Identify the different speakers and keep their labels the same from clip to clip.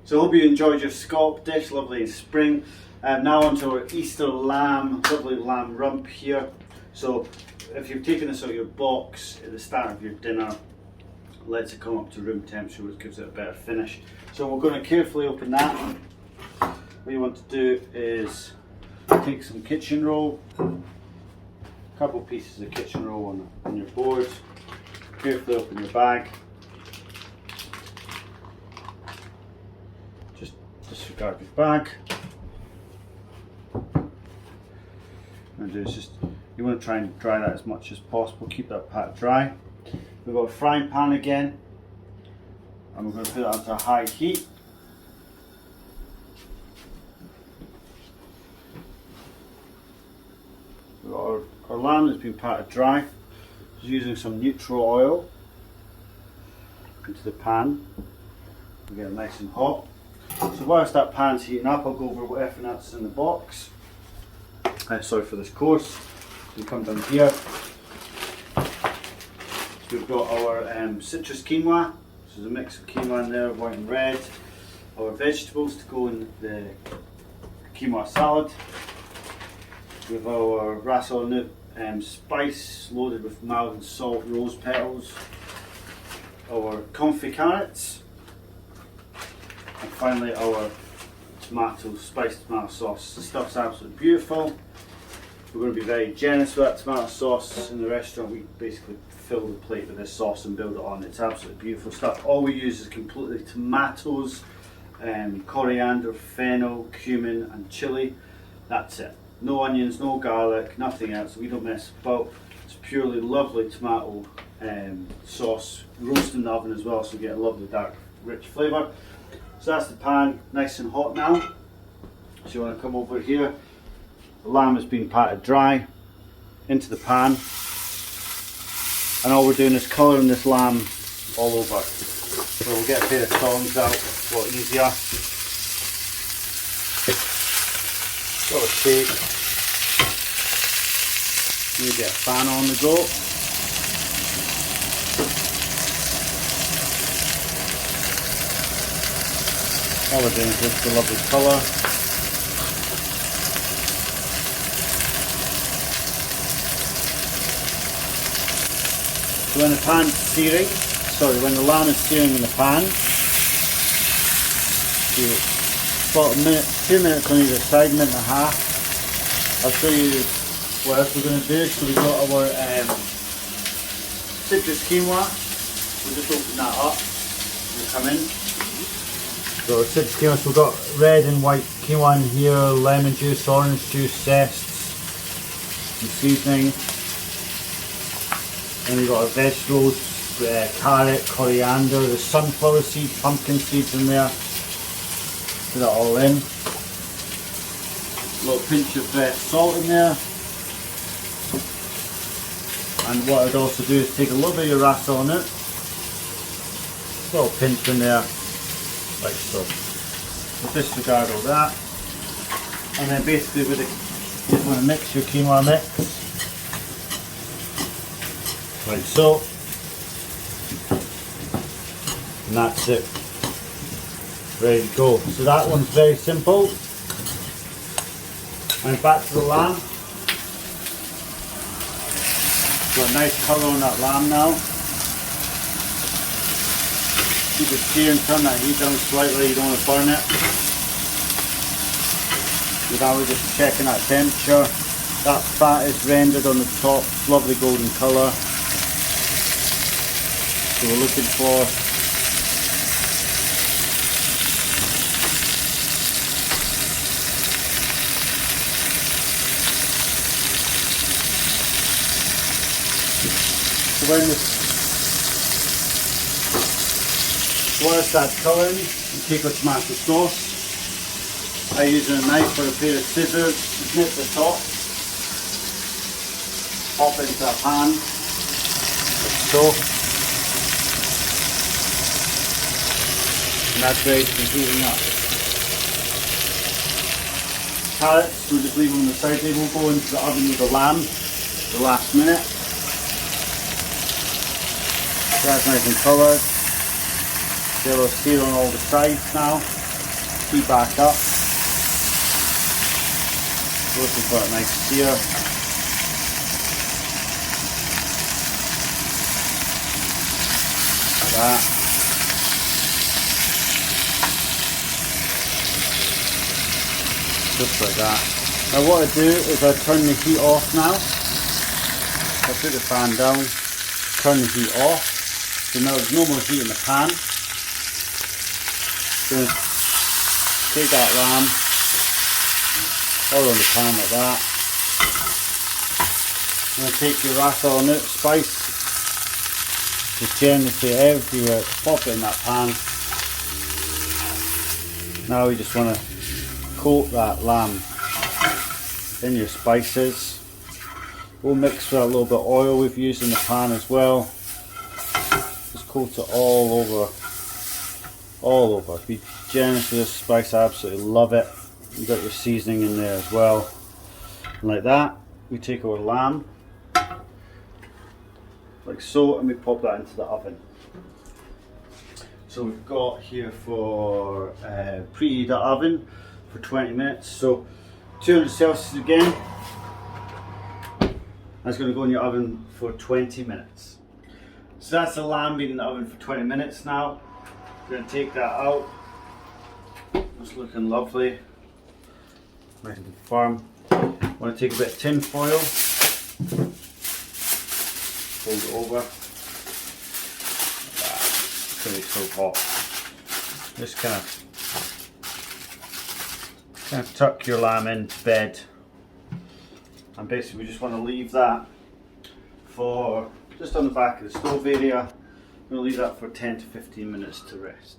Speaker 1: So I hope you enjoyed your scallop dish, lovely in spring. Now onto our Easter lamb, lovely lamb rump here. So if you've taken this out of your box at the start of your dinner, let it come up to room temperature, which gives it a better finish. So we're going to carefully open that. What you want to do is take some kitchen roll, a couple pieces of kitchen roll on your board, carefully open your bag. Just disregard your bag. And do is just, you want to try and dry that as much as possible, keep that pat dry. We've got a frying pan again, and we're going to put it onto a high heat. We've got our lamb that's been patted dry. Just using some neutral oil into the pan. We get it nice and hot. So whilst that pan's heating up, I'll go over whatever that's in the box. Sorry for this course. We come down here. So we've got our citrus quinoa. So there's a mix of quinoa in there, white and red. Our vegetables to go in the quinoa salad. We have our ras el hanout spice loaded with mild and salt rose petals. Our confit carrots. And finally our spiced tomato sauce. The stuff's absolutely beautiful. We're going to be very generous with that tomato sauce. In the restaurant we basically fill the plate with this sauce and build it on. It's absolutely beautiful stuff. All we use is completely tomatoes, coriander, fennel, cumin and chilli. That's it. No onions, no garlic, nothing else. We don't mess about. It's purely lovely tomato sauce, roast in the oven as well, so you get a lovely dark rich flavour. So that's the pan, nice and hot now. So you want to come over here. The lamb has been patted dry into the pan, and all we're doing is colouring this lamb all over. So we'll get a pair of tongs out, it's a lot easier. Got a shake. You get a fan on the go. All we're doing is just a lovely colour. So when the pan's searing, when the lamb is searing in the pan, about a minute, 2 minutes on either side, minute and a half. I'll show you what else we're going to do. So we've got our citrus quinoa. We'll just open that up and come in. So our citrus quinoa, so we've got red and white quinoa in here, lemon juice, orange juice, zest, some seasoning. And we've got our vegetables, carrot, coriander, the sunflower seeds, pumpkin seeds in there. Put that all in. A little pinch of salt in there. And what I'd also do is take a little bit of your ras el hanout, a little pinch in there, like so. So disregard all that. And then basically you just want to mix your quinoa mix, like so. And that's it. Ready to go. So that one's very simple. And back to the lamb. Got a nice colour on that lamb now. Keep it searing, turn that heat down slightly, you don't want to burn it. So now we're just checking that temperature. That fat is rendered on the top, lovely golden colour. So we're looking for whilst that's colouring, you take our tomato sauce. I use a knife or a pair of scissors, snip the top, pop into a pan, like so. And that's ready to be heating up. Carrots, we'll just leave them on the side. They will go into the oven with the lamb the last minute. So that's nice and coloured. They'll sear on all the sides now. heat back up. Looking for a nice sear. Like that. Just like that. Now what I do is I turn the heat off now. I put the fan down, turn the heat off. So now there's no more heat in the pan. Going to take that lamb all on the pan like that. I'm going to take your Hanout spice, just generously everywhere, pop it in that pan. Now we just want to coat that lamb in your spices. We'll mix with a little bit of oil we've used in the pan as well. Just coat it all over. All over. Be generous with this spice, I absolutely love it. You've got your seasoning in there as well. And like that, we take our lamb, like so, and we pop that into the oven. So we've got here for preheat the oven for 20 minutes. So 200 Celsius again. That's going to go in your oven for 20 minutes. So that's the lamb being in the oven for 20 minutes now. We're going to take that out. It's looking lovely. Nice and firm. I'm going to take a bit of tin foil. Fold it over. It's going to be so hot. Just kind of tuck your lamb into bed. And basically we just want to leave that for just on the back of the stove area. We'll leave that for 10 to 15 minutes to rest.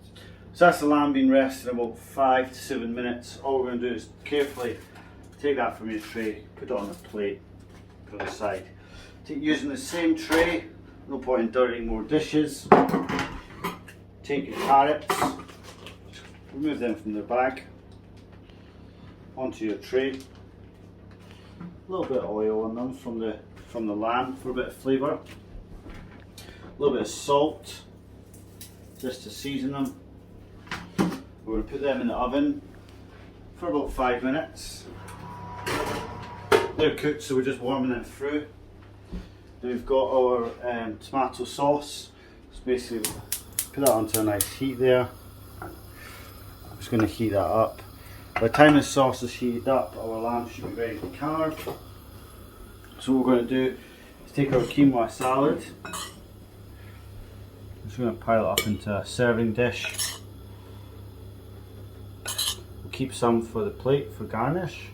Speaker 1: So that's the lamb being rested about 5 to 7 minutes. All we're going to do is carefully take that from your tray, put it on a plate, put it aside. Using the same tray, no point in dirtying more dishes. Take your carrots, remove them from the bag, onto your tray. A little bit of oil on them from the lamb for a bit of flavour. A little bit of salt just to season them. We're going to put them in the oven for about 5 minutes. They're cooked, so we're just warming them through. Then we've got our tomato sauce. Just basically put that onto a nice heat there. I'm just going to heat that up. By the time the sauce is heated up, our lamb should be ready to carve. So what we're going to do is take our quinoa salad. Just going to pile it up into a serving dish. We'll keep some for the plate for garnish.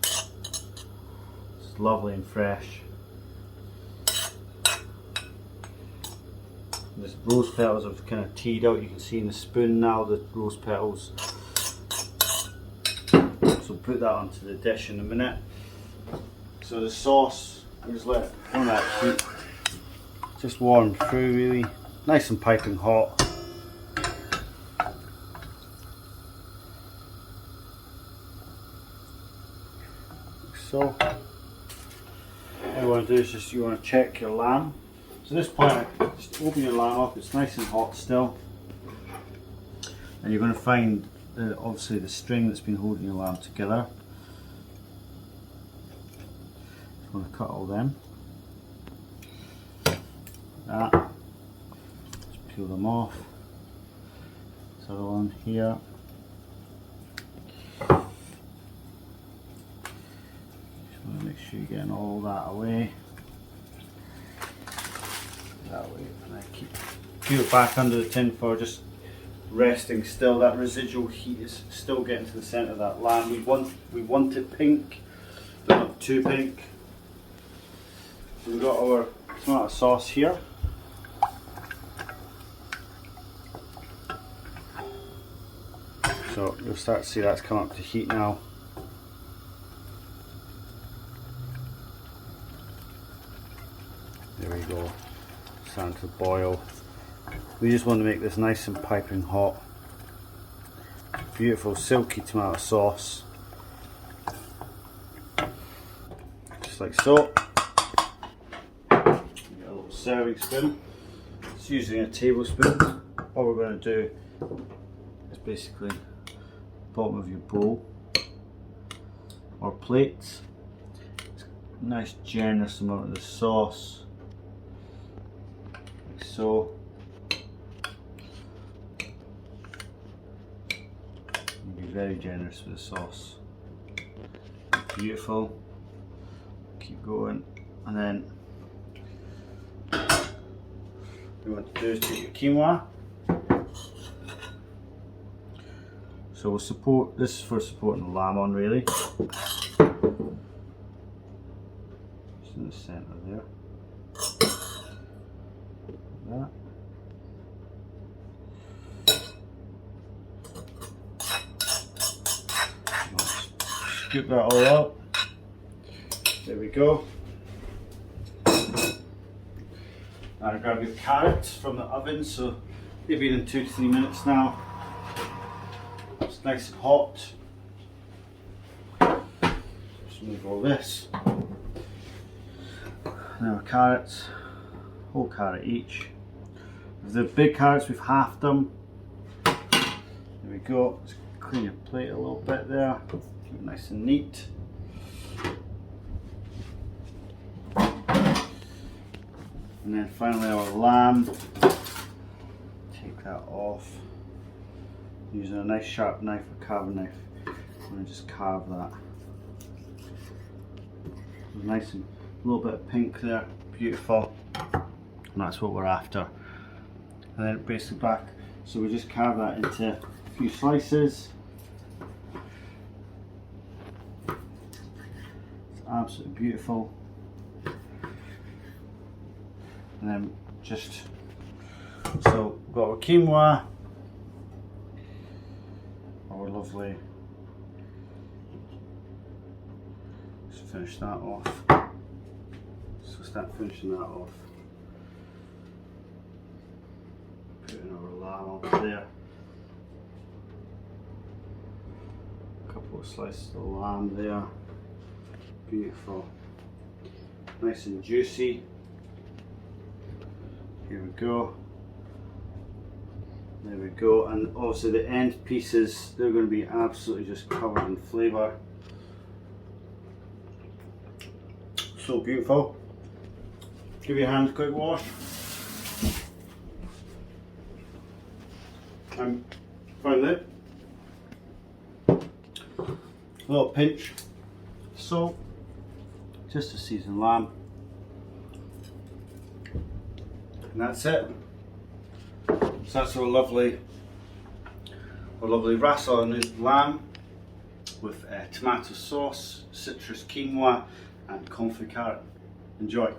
Speaker 1: It's lovely and fresh. The rose petals have kind of teed out. You can see in the spoon now the rose petals. So put that onto the dish in a minute. So the sauce, I just let it on that heat. Just warm through really, nice and piping hot. So, what you want to do is just you want to check your lamb. So at this point, just open your lamb up. It's nice and hot still, and you're going to find obviously the string that's been holding your lamb together. Just want to cut all them. That. Just peel them off. This other one here. Just want to make sure you're getting all that away. That way, and I peel it back under the tin foil, just resting still. That residual heat is still getting to the centre of that lamb. We want it pink, but not too pink. So we've got our tomato sauce here. So you'll start to see that's come up to heat now. There we go. Starting to boil. We just want to make this nice and piping hot. Beautiful silky tomato sauce. Just like so. Get a little serving spoon. It's using a tablespoon. what we're going to do is basically bottom of your bowl or plate. Nice generous amount of the sauce, like so. Be very generous with the sauce. Beautiful. Keep going, and then what you want to do is take your quinoa. So we'll support this is for supporting the lamb on really. In the centre there. Like that. Scoop that all out. There we go. Now grab your carrots from the oven, so they've been in 2 to 3 minutes now. It's nice and hot. Just move all this. Now carrots, whole carrot each. If they're big carrots, we've halved them. There we go. Let's clean your plate a little bit there. Keep it nice and neat. And then finally our lamb. Take that off. Using a nice sharp knife, a carving knife. I'm going to just carve that. Nice and a little bit of pink there, beautiful, and that's what we're after. And then basically back, so we just carve that into a few slices. It's absolutely beautiful. And then just, so we've got our quinoa, our lovely, let's finish that off. So start finishing that off. Putting our lamb over there. A couple of slices of lamb there. Beautiful. Nice and juicy. Here we go. There we go. And obviously the end pieces, they're going to be absolutely just covered in flavour. So beautiful. Give your hands a quick wash. And finally, a little pinch of salt, just to season lamb. And that's it. So that's our lovely ras al hanout lamb with tomato sauce, citrus quinoa, and confit carrot. Enjoy.